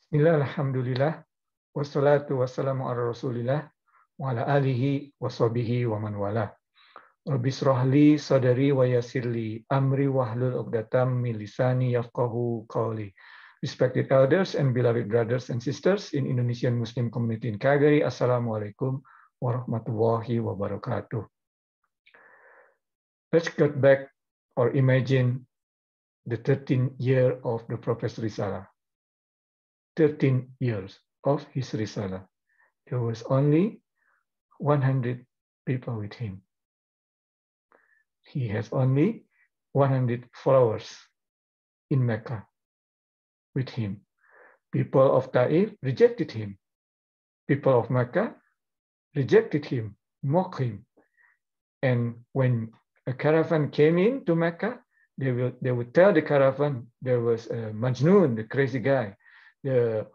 Bismillah, alhamdulillah, wassalatu wassalamu ala rasulillah, wa ala alihi wa sahbihi wa man wala. Rabbi srahli sadari wa yasirli amri wahlul uqdatam min lisani yafqahu qawli. Respected elders and beloved brothers and sisters in Indonesian Muslim community in Calgary, Assalamualaikum warahmatullahi wabarakatuh. Let's get back or imagine the 13th year of the Prophet's Risalah. 13 years of his Risalah. There was only 100 people with him. He has only 100 followers in Mecca with him. People of Taif rejected him. People of Mecca rejected him, mocked him. And when a caravan came into Mecca, they would tell the caravan there was a Majnun, the crazy guy, the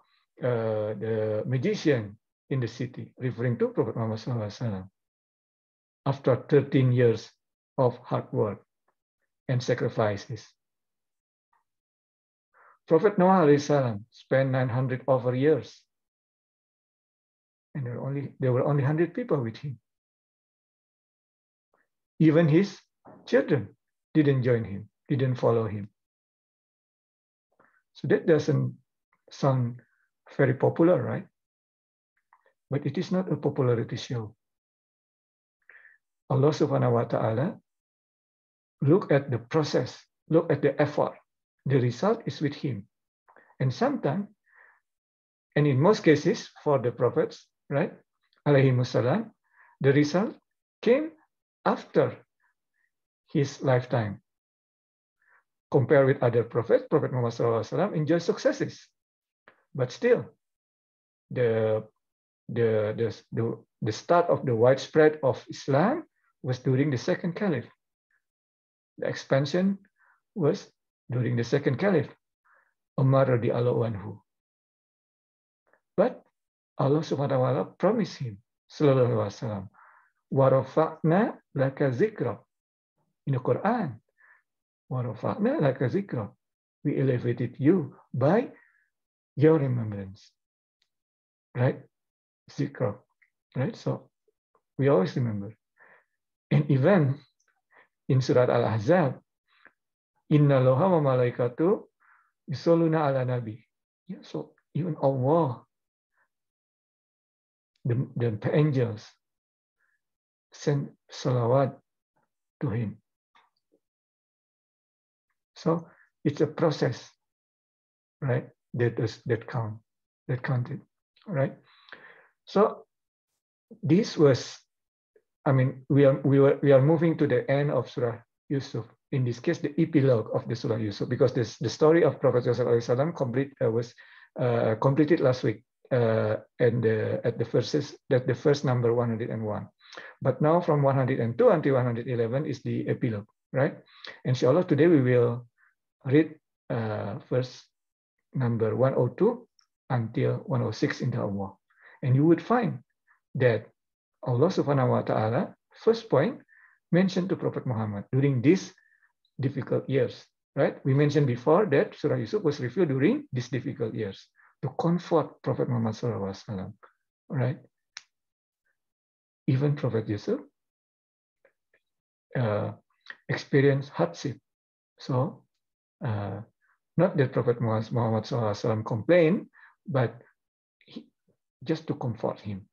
magician in the city, referring to Prophet Muhammad SAW. After 13 years of hard work and sacrifices, Prophet Noah SAW spent 900 over years, and there were only 100 people with him. Even his children didn't join him, didn't follow him. So that doesn't sound very popular, right? But it is not a popularity show. Allah Subhanahu wa Ta'ala look at the process, look at the effort. The result is with him. And sometimes, and in most cases for the prophets, right, alayhimussalam, the result came after his lifetime. Compared with other prophets, Prophet Muhammad SAW enjoyed successes. But still, the start of the widespread of Islam was during the second caliph. The expansion was during the second caliph, Umar radhiyallahu anhu. But Allah subhanahu wa ta'ala promised him, sallallahu alaihi wasallam, wa rafa'na laka zikra. In the Quran, wa rafa'na laka zikra. We elevated you by your remembrance, right? Zikr, right? So we always remember. And even in Surah Al-Ahzab, Inna Allaha wa malaikatu yusalluna ala nabi. Yeah, so even Allah, the angels, send salawat to him. So it's a process, right? That counted, right? So this was, I mean, we are moving to the end of Surah Yusuf. In this case, the epilogue of the Surah Yusuf, because the story of Prophet Yusuf was completed last week, and at the first number 101. But now from 102 until 111 is the epilogue, right? Inshallah, today we will read verse number 102 until 106 in the Allah. And you would find that Allah Subhanahu wa Ta'ala, first point, mentioned to Prophet Muhammad during these difficult years, right? We mentioned before that Surah Yusuf was revealed during these difficult years to comfort Prophet Muhammad SAW, right? Even Prophet Yusuf experienced hardship. So, not that Prophet Muhammad SAW complained, but just to comfort him,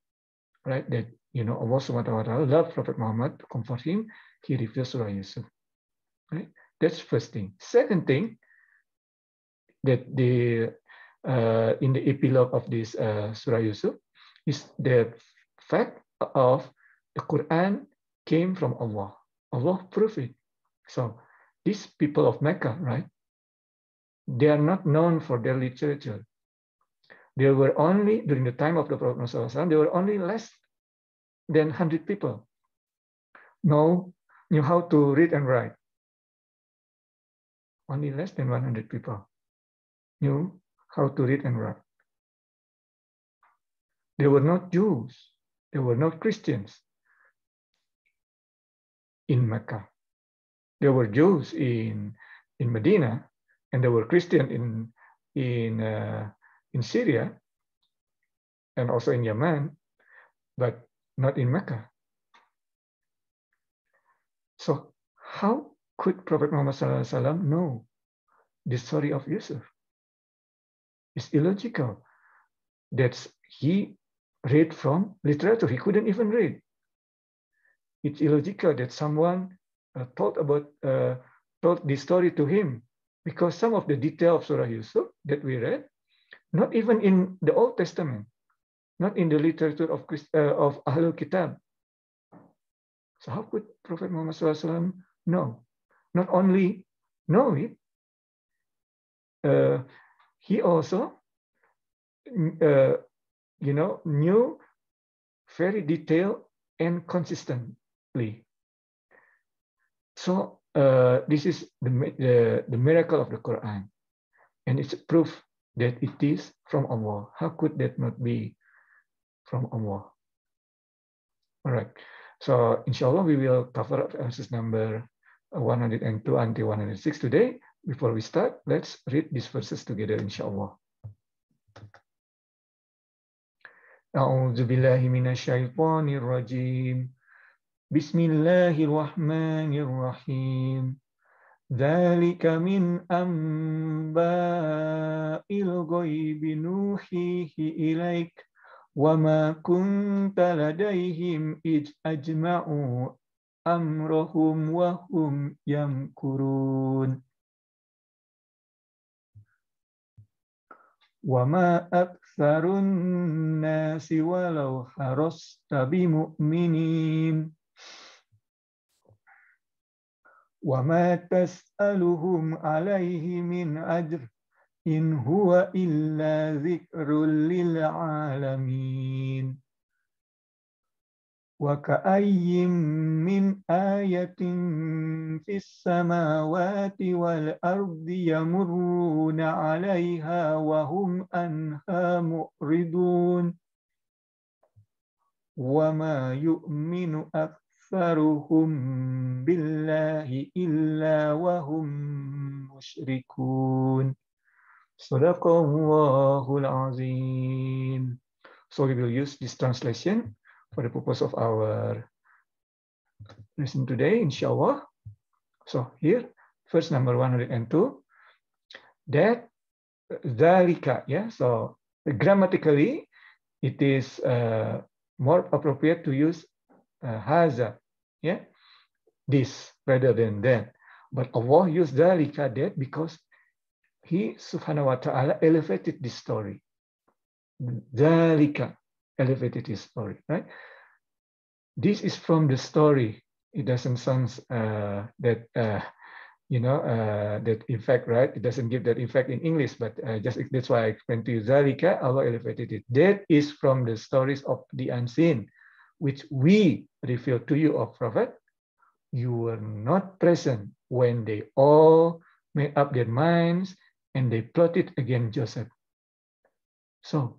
right? That, you know, Allah Subhanahu wa Ta'ala loved Prophet Muhammad, to comfort him, he revealed Surah Yusuf, right? That's first thing. Second thing, that in the epilogue of this Surah Yusuf is the fact of the Quran came from Allah. Allah proved it. So these people of Mecca, right? They are not known for their literature. There were only, during the time of the Prophet Muhammad, there were only less than 100 people knew how to read and write. Only less than 100 people knew how to read and write. There were not Jews. There were not Christians in Mecca. There were Jews in Medina, and there were Christians in in Syria and also in Yemen, but not in Mecca. So how could Prophet Muhammad SAW know the story of Yusuf? It's illogical that he read from literature. He couldn't even read. It's illogical that someone told this story to him, because some of the detail of Surah Yusuf that we read, not even in the Old Testament, not in the literature of Ahlul Kitab. So how could Prophet Muhammad SAW know? Not only know it, he also, knew very detailed and consistently. So this is the miracle of the Quran, and it's a proof that it is from Allah. How could that not be from Allah? All right. So inshallah we will cover verses number 102 until 106 today. Before we start, let's read these verses together, inshallah. A'udzu billahi minasyaitonir rajim. Bismillahirrahmanirrahim. Dzalika min amba'il ghaibi nuhihi ilaik wa ma kunta ladaihim id ajma'u amrahum wa hum yamkurun. Wa ma aktsarun nasi walau harasta bimu'minin. Wa ma tas'aluhum alaihi min ajr in huwa illa dzikrul lil alamin. Wa ka'ayyim min ayatin fis samawati wal ardi yamurruna 'alaiha wa hum anha mu'ridun. Wa ma yu'minu aktsaruhum billahi illa wa hum musyrikun. Shadaqallahul azim. So we will use this translation for the purpose of our lesson today, inshallah. So here, verse number 102, that dzalika, yeah. So grammatically, it is more appropriate to use haza, yeah, this rather than that. But Allah used dzalika, that, because He subhanahu wa ta'ala elevated this story. Dzalika, elevated his story, right? This is from the story. It doesn't sound that effect, right? It doesn't give that effect in English, but that's why I explained to you. Zalika, Allah elevated it. That is from the stories of the unseen, which we reveal to you, O Prophet. You were not present when they all made up their minds and they plotted against Joseph. So,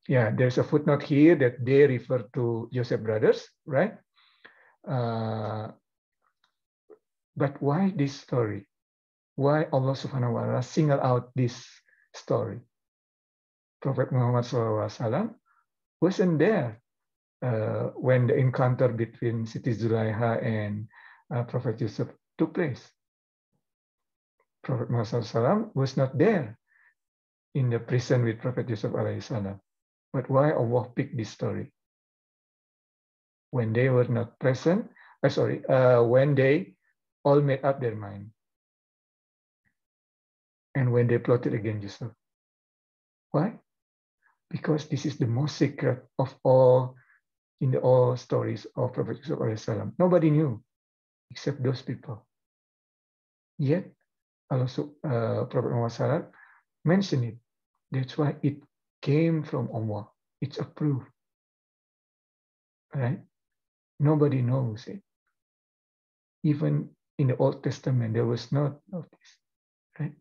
yeah, there's a footnote here that they refer to Joseph brothers, right? But why this story? Why Allah subhanahu wa ta'ala single out this story? Prophet Muhammad SAW wasn't there when the encounter between Siti Zulaiha and Prophet Yusuf took place. Prophet Muhammad SAW was not there in the prison with Prophet Yusuf alaihi salam. But why Allah picked this story? When they were not present, when they all made up their mind. And when they plotted against Yusuf. Why? Because this is the most secret of all, in the all stories of Prophet Yusuf alaihi salam. Nobody knew except those people. Yet, also Prophet Muhammad SAW mentioned it. That's why it came from Allah. It's approved. Right? Nobody knows it. Even in the Old Testament, there was not of this. Right?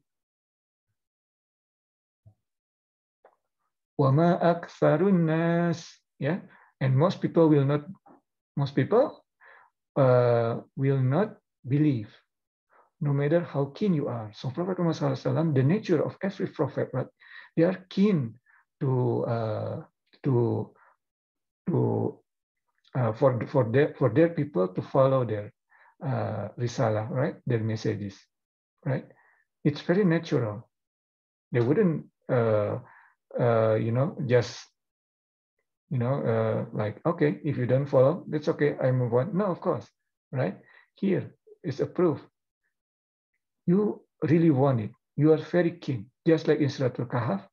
وَمَا أَكْثَرُ النَّاسِ, yeah? And most people will not believe. no matter how keen you are. So Prophet Muhammad SAW, the nature of every prophet, right? They are keen for their people to follow their risalah, right? Their messages, right? It's very natural. They wouldn't, just like, okay, if you don't follow, that's okay, I move on. No, of course, right? Here is a proof. You really want it. You are very keen. Just like in Surah Al-Kahf,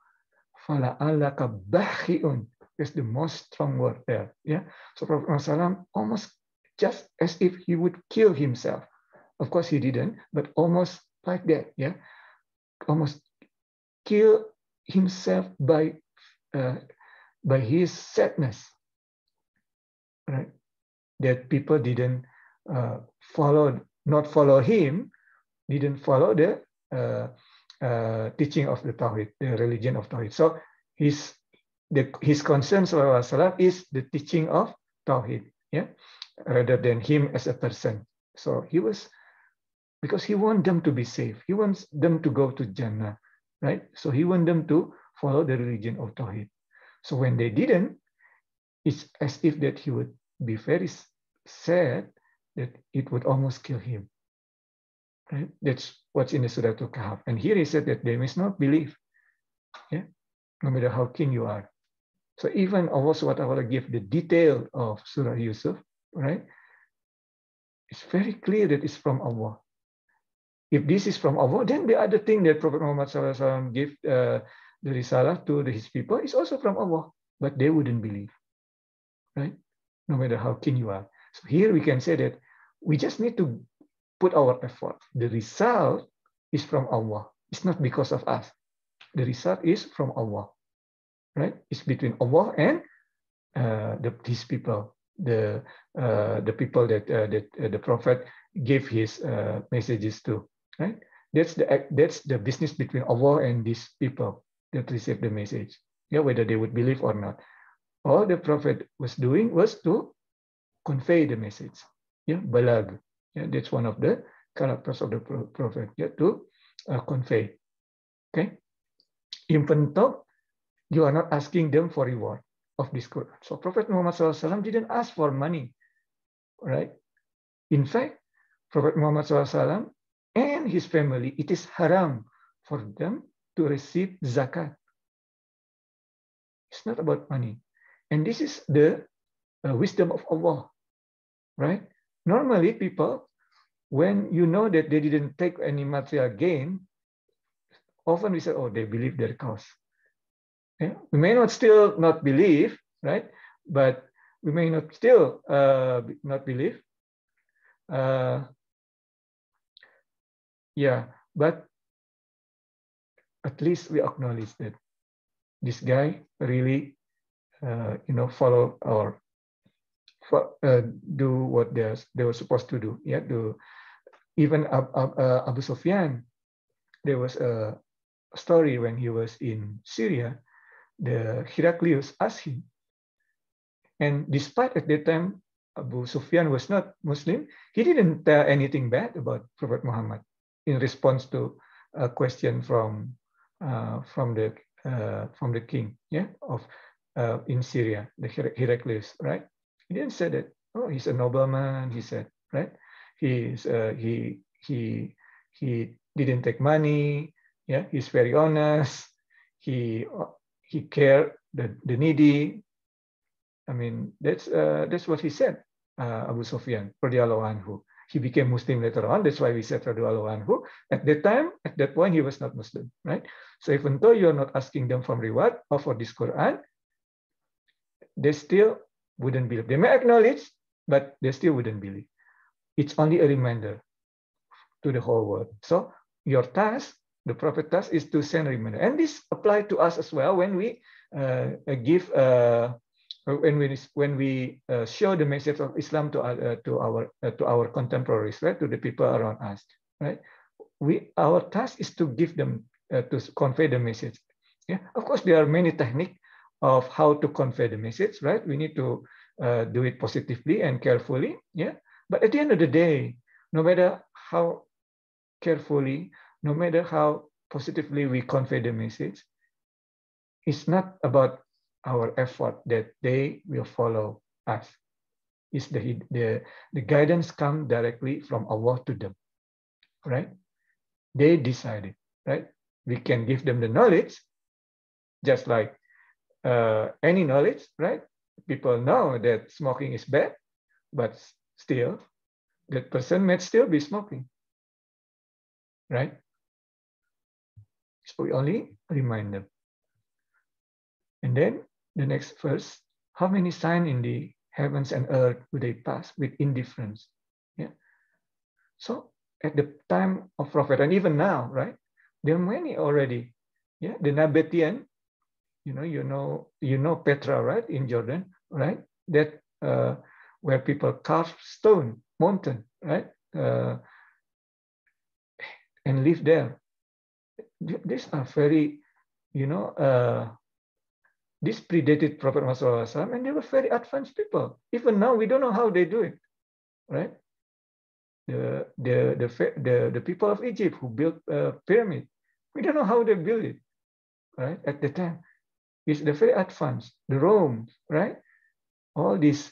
فَلَعَلَّكَ بَخِئٌ. That's the most strong word there. Yeah. So Prophet Muhammad almost just as if he would kill himself. Of course he didn't, but almost like that. Yeah. Almost kill himself by his sadness, right? That people didn't not follow him, didn't follow the teaching of the Tawhid, the religion of Tawhid. So his concern is the teaching of Tawhid, yeah, rather than him as a person. So he was, because he wants them to be safe. He wants them to go to Jannah, right? So he wants them to follow the religion of Tawhid. So when they didn't, it's as if that he would be very sad, that it would almost kill him. Right? That's what's in the Surah Al-Kahf. And here he said that they must not believe, yeah, no matter how keen you are. So even Allah subhanahu wa ta'ala give the detail of Surah Yusuf, right? It's very clear that it's from Allah. If this is from Allah, then the other thing that Prophet Muhammad SAW gave the risalah to his people is also from Allah, but they wouldn't believe, right? No matter how keen you are. So here we can say that we just need to put our effort. The result is from Allah. It's not because of us. The result is from Allah, right? It's between Allah and his people, the people that the Prophet gave his messages to, right? That's the business between Allah and these people that received the message, yeah, whether they would believe or not. All the Prophet was doing was to convey the message, yeah, balag. Yeah, that's one of the characters of the Prophet, yeah, to convey. Okay, even though you are not asking them for reward of this Quran. So Prophet Muhammad SAW didn't ask for money, right? In fact, Prophet Muhammad SAW and his family, it is haram for them to receive zakat. It's not about money. And this is the wisdom of Allah, right? Normally people, when you know that they didn't take any material gain, often we say, oh, they believe their cause. Yeah? We may not still not believe, right? But we may not still not believe. Yeah, but at least we acknowledge that this guy really, follow or do what they were supposed to do. Yeah, even Abu Sufyan, there was a story when he was in Syria. The Heraclius asked him, and despite at that time Abu Sufyan was not Muslim, he didn't tell anything bad about Prophet Muhammad in response to a question from the king, yeah, of in Syria, the Heraclius, right? He didn't say that, oh, he's a nobleman. He said, right? He didn't take money. Yeah, he's very honest. He cared the needy. I mean, that's what he said. Abu Sufyan, radhiyallahu anhu. He became Muslim later on. That's why we said radhiyallahu anhu. At that point, he was not Muslim, right? So even though you're not asking them for reward or for this Quran, they still wouldn't believe. They may acknowledge, but they still wouldn't believe. It's only a reminder to the whole world. So your task, the Prophet task, is to send a reminder. And this applies to us as well when we when we show the message of Islam to our contemporaries, right, to the people around us, right? Our task is to give them to convey the message. Yeah, of course there are many techniques of how to convey the message, right? We need to do it positively and carefully, yeah. But at the end of the day, no matter how carefully, no matter how positively we convey the message, it's not about our effort that they will follow us. It's the guidance comes directly from Allah to them, right? They decided, right? We can give them the knowledge, just like any knowledge, right? People know that smoking is bad, but still, that person might still be smoking, right? So we only remind them. And then the next verse, how many signs in the heavens and earth would they pass with indifference? Yeah. So at the time of Prophet, and even now, right? There are many already. Yeah, the Nabatian, you know Petra, right, in Jordan, right? That where people carve stone, mountain, right, and live there. These are very, this predated Prophet Muhammad SAW, and they were very advanced people. Even now, we don't know how they do it, right? The people of Egypt who built a pyramid, we don't know how they built it, right? At the time, they're very advanced. The Rome, right? All these,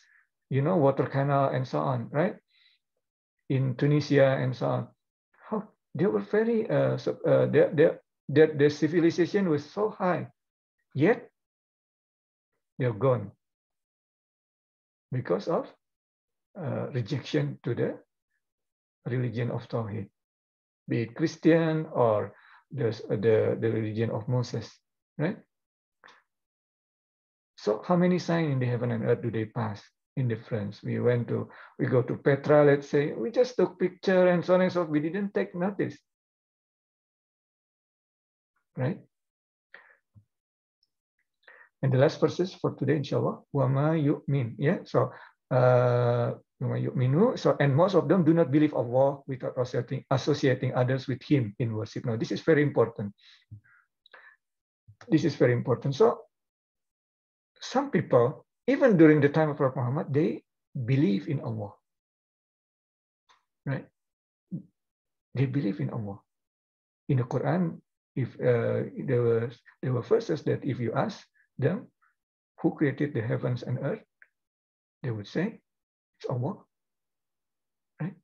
water canal and so on, right? In Tunisia and so on. How they were very, their civilization was so high, yet they're gone because of rejection to the religion of Tawhid, be it Christian or the religion of Moses, right? So how many signs in the heaven and earth do they pass in the France? We go to Petra, let's say, we just took picture and so on and so forth. We didn't take notice, right? And the last verses for today, inshallah, wama yu'min. Yeah, so wama yu'minu. So, and most of them do not believe Allah without associating others with Him in worship. Now, this is very important. This is very important. So, some people, even during the time of Prophet Muhammad, they believe in Allah, right? They believe in Allah. In the Quran, if there were verses that if you ask them who created the heavens and earth, they would say it's Allah, right?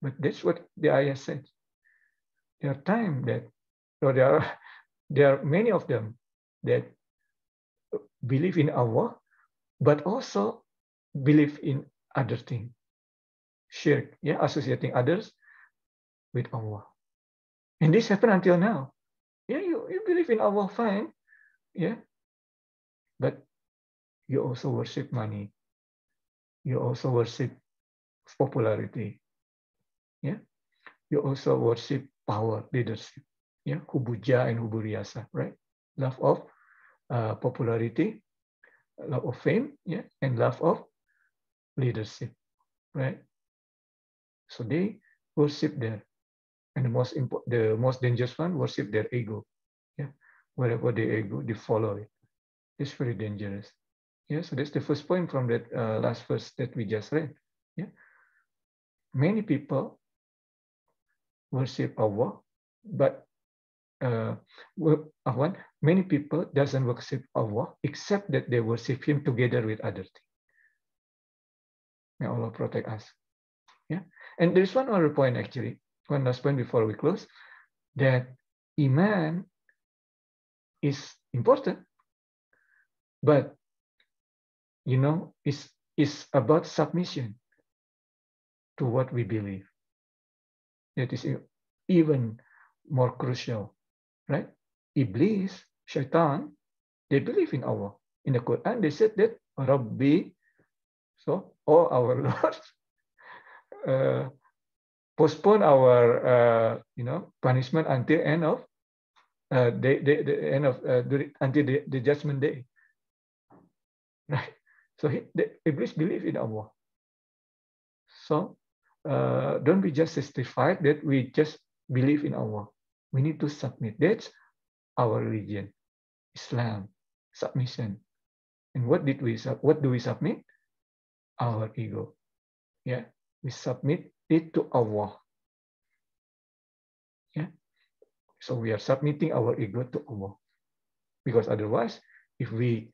But that's what the ayah says. There are times that, or there are many of them that believe in Allah, but also believe in other things. Shirk, yeah, associating others with Allah. And this happened until now. Yeah, you believe in Allah, fine. Yeah. But you also worship money. You also worship popularity. Yeah. You also worship power, leadership. Yeah. Hubuja and huburiasa, right? Love of popularity, love of fame, yeah, and love of leadership, right? So they worship there. And the most dangerous one, worship their ego. Yeah. Wherever their ego, they follow it. It's very dangerous. Yeah, so that's the first point from that last verse that we just read. Yeah, many people worship Allah, but many people doesn't worship Allah except that they worship Him together with other things. May Allah protect us. Yeah, and there's one other point actually, one last point before we close, that Iman is important, but it's about submission to what we believe. That is even more crucial, right? Iblis, Shaitan, they believe in Allah. In the Quran, they said that Rabbi, so, oh our Lord, postpone our punishment until end of until the judgment day, right? So Iblis believe in Allah. So don't be just satisfied that we just believe in Allah. We need to submit. That's our religion, Islam, submission. And what do we submit? Our ego. Yeah, we submit it to Allah. Yeah. So we are submitting our ego to Allah. Because otherwise, if we,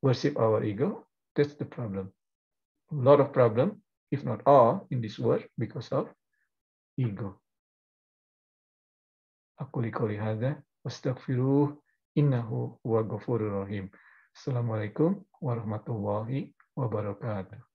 worship our ego, that's the problem. A lot of problem, if not all, in this world because of ego. Aku liqouli hadza wastaghfiruh innahu huwa ghafurur rahim. Assalamualaikum warahmatullahi wabarakatuh.